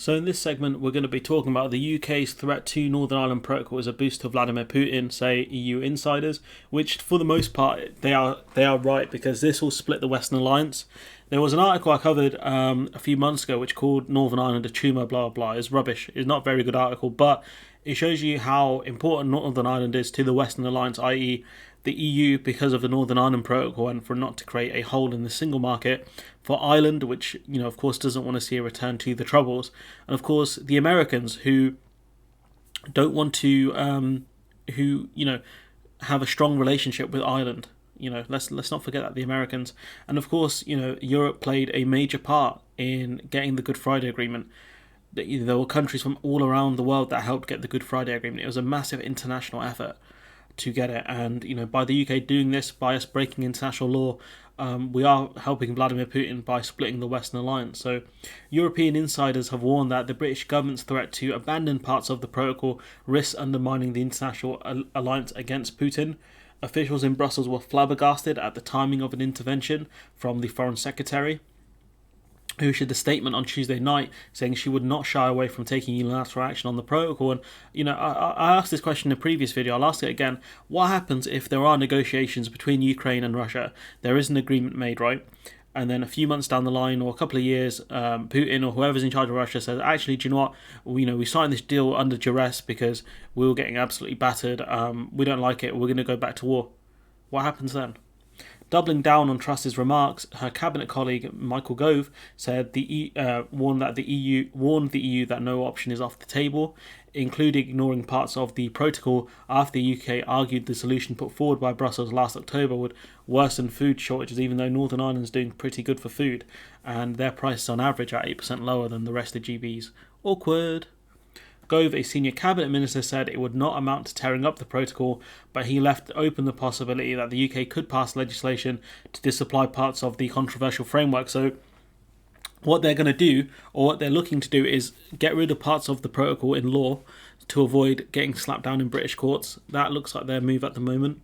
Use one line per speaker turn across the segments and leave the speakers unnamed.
So in this segment, we're going to be talking about the UK's threat to Northern Ireland Protocol as a boost to Vladimir Putin, say EU insiders, which for the most part they are right, because this will split the Western Alliance. There was an article I covered a few months ago which called Northern Ireland a tumour, blah blah. It's rubbish. It's not a very good article, but it shows you how important Northern Ireland is to the Western Alliance, i.e. the EU, because of the Northern Ireland Protocol and for not to create a hole in the single market, for Ireland, which, of course doesn't want to see a return to the Troubles, and of course the Americans, who don't want to have a strong relationship with Ireland. Let's not forget that, the Americans. And of course, Europe played a major part in getting the Good Friday Agreement. There were countries from all around the world that helped get the Good Friday Agreement. It was a massive international effort to get it, and by the UK doing this, by us breaking international law, we are helping Vladimir Putin by splitting the Western Alliance. So European insiders have warned that the British government's threat to abandon parts of the protocol risks undermining the international alliance against Putin. Officials in Brussels were flabbergasted at the timing of an intervention from the Foreign Secretary, who issued a statement on Tuesday night saying she would not shy away from taking unilateral action on the protocol. And, I asked this question in a previous video, I'll ask it again. What happens if there are negotiations between Ukraine and Russia? There is an agreement made, right? And then a few months down the line, or a couple of years, Putin or whoever's in charge of Russia says, actually, do you know what? We signed this deal under duress because we were getting absolutely battered. We don't like it. We're going to go back to war. What happens then? Doubling down on Truss's remarks, her cabinet colleague Michael Gove said warned the EU that no option is off the table, including ignoring parts of the protocol after the UK argued the solution put forward by Brussels last October would worsen food shortages, even though Northern Ireland's doing pretty good for food, and their prices on average are 8% lower than the rest of GB's. Awkward. Gove, a senior cabinet minister, said it would not amount to tearing up the protocol, but he left open the possibility that the UK could pass legislation to disapply parts of the controversial framework. So what they're going to do, or what they're looking to do, is get rid of parts of the protocol in law to avoid getting slapped down in British courts. That looks like their move at the moment.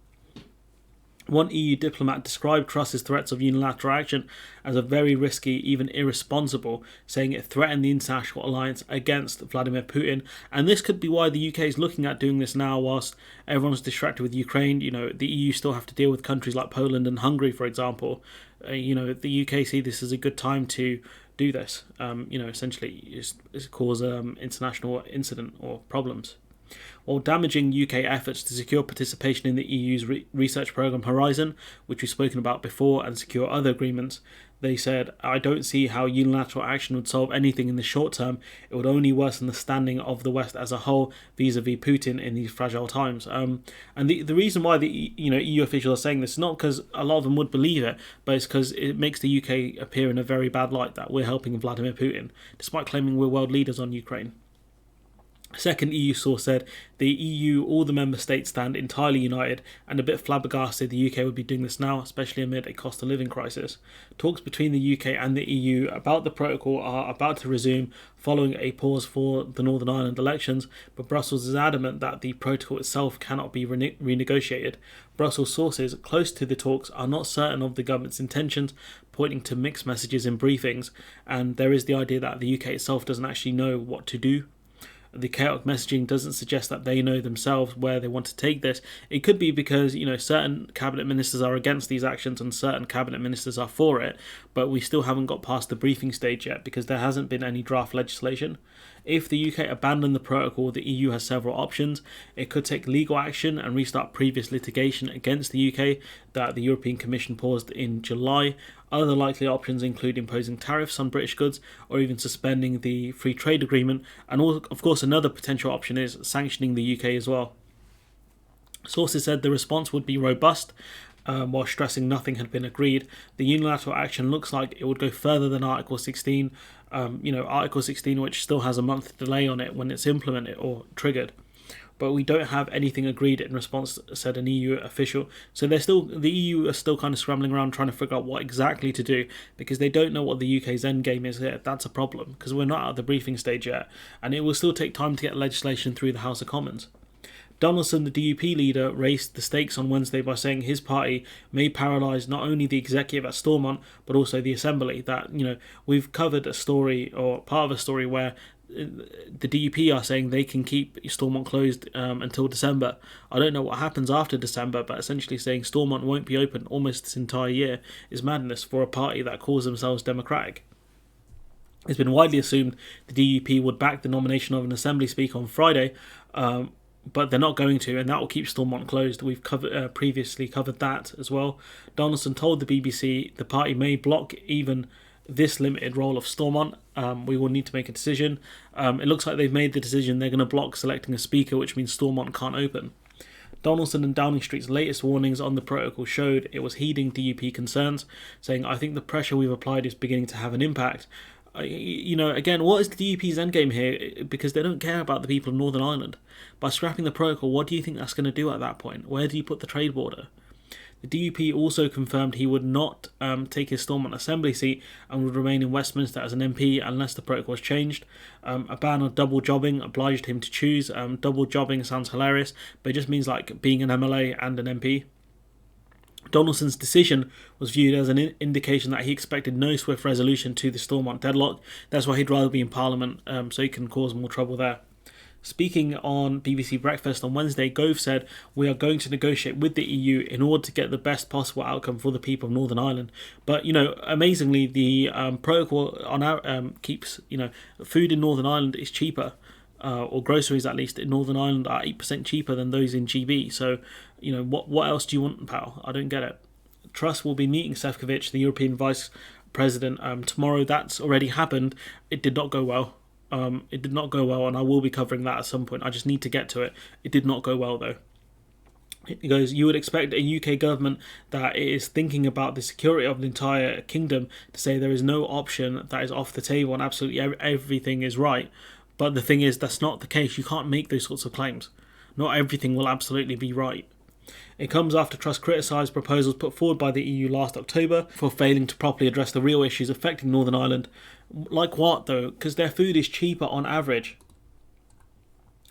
One EU diplomat described Truss's threats of unilateral action as a very risky, even irresponsible, saying it threatened the international alliance against Vladimir Putin. And this could be why the UK is looking at doing this now, whilst everyone's distracted with Ukraine. The EU still have to deal with countries like Poland and Hungary, for example. The UK see this as a good time to do this. Essentially, cause international incident or problems. While damaging UK efforts to secure participation in the EU's research programme Horizon, which we've spoken about before, and secure other agreements, they said, I don't see how unilateral action would solve anything in the short term. It would only worsen the standing of the West as a whole vis-a-vis Putin in these fragile times. And the reason why the EU officials are saying this is not because a lot of them would believe it, but it's because it makes the UK appear in a very bad light that we're helping Vladimir Putin, despite claiming we're world leaders on Ukraine. A second EU source said the EU, all the member states, stand entirely united, and a bit flabbergasted the UK would be doing this now, especially amid a cost of living crisis. Talks between the UK and the EU about the protocol are about to resume following a pause for the Northern Ireland elections, but Brussels is adamant that the protocol itself cannot be renegotiated. Brussels sources close to the talks are not certain of the government's intentions, pointing to mixed messages in briefings, and there is the idea that the UK itself doesn't actually know what to do. The chaotic messaging doesn't suggest that they know themselves where they want to take this. It could be because, certain cabinet ministers are against these actions and certain cabinet ministers are for it, but we still haven't got past the briefing stage yet because there hasn't been any draft legislation. If the UK abandoned the protocol, the EU has several options. It could take legal action and restart previous litigation against the UK that the European Commission paused in July. Other likely options include imposing tariffs on British goods or even suspending the free trade agreement. And of course, another potential option is sanctioning the UK as well. Sources said the response would be robust, while stressing nothing had been agreed. The unilateral action looks like it would go further than Article 16, Article 16, which still has a month delay on it when it's implemented or triggered. But we don't have anything agreed in response, said an EU official. So the EU are still kind of scrambling around trying to figure out what exactly to do, because they don't know what the UK's end game is here. That's a problem, because we're not at the briefing stage yet, and it will still take time to get legislation through the House of Commons. Donaldson, the DUP leader, raised the stakes on Wednesday by saying his party may paralyse not only the executive at Stormont, but also the Assembly. That, we've covered a story, or part of a story, where the DUP are saying they can keep Stormont closed until December. I don't know what happens after December, but essentially saying Stormont won't be open almost this entire year is madness for a party that calls themselves Democratic. It's been widely assumed the DUP would back the nomination of an Assembly Speaker on Friday, but they're not going to, and that will keep Stormont closed. We've previously covered that as well. Donaldson told the BBC the party may block even this limited role of Stormont. We will need to make a decision. It looks like they've made the decision. They're going to block selecting a speaker, which means Stormont can't open. Donaldson and Downing Street's latest warnings on the protocol showed it was heeding DUP concerns, saying, "I think the pressure we've applied is beginning to have an impact." Again, what is the DUP's endgame here? Because they don't care about the people of Northern Ireland. By scrapping the protocol, what do you think that's going to do at that point? Where do you put the trade border? The DUP also confirmed he would not take his Stormont Assembly seat and would remain in Westminster as an MP unless the protocol was changed. A ban on double jobbing obliged him to choose. Double jobbing sounds hilarious, but it just means like being an MLA and an MP. Donaldson's decision was viewed as an indication that he expected no swift resolution to the Stormont deadlock. That's why he'd rather be in Parliament, so he can cause more trouble there. Speaking on BBC Breakfast on Wednesday, Gove said, "We are going to negotiate with the EU in order to get the best possible outcome for the people of Northern Ireland." But, amazingly, the protocol on our keeps, food in Northern Ireland is cheaper. Or groceries at least in Northern Ireland are 8% cheaper than those in GB. So, what else do you want, pal? I don't get it. Truss will be meeting Šefčovič, the European Vice President, tomorrow. That's already happened. It did not go well. And I will be covering that at some point. I just need to get to it. It did not go well, though. He goes, "You would expect a UK government that is thinking about the security of the entire kingdom to say there is no option that is off the table and absolutely everything is right. But the thing is, that's not the case. You can't make those sorts of claims. Not everything will absolutely be right." It comes after Truss criticised proposals put forward by the EU last October for failing to properly address the real issues affecting Northern Ireland. Like what, though? Because their food is cheaper on average.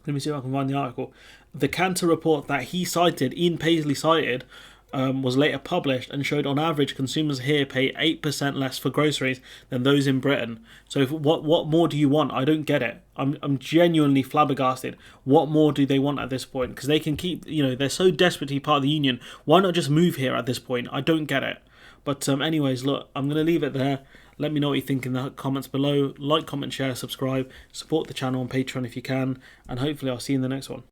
Let me see if I can find the article. The Cantor report that Ian Paisley cited, was later published and showed on average consumers here pay 8% less for groceries than those in Britain. So what more do you want? I don't get it. I'm genuinely flabbergasted. What more do they want at this point? Because they can keep, they're so desperate to be part of the union. Why not just move here at this point? I don't get it. But anyways, look, I'm going to leave it there. Let me know what you think in the comments below. Like, comment, share, subscribe. Support the channel on Patreon if you can. And hopefully I'll see you in the next one.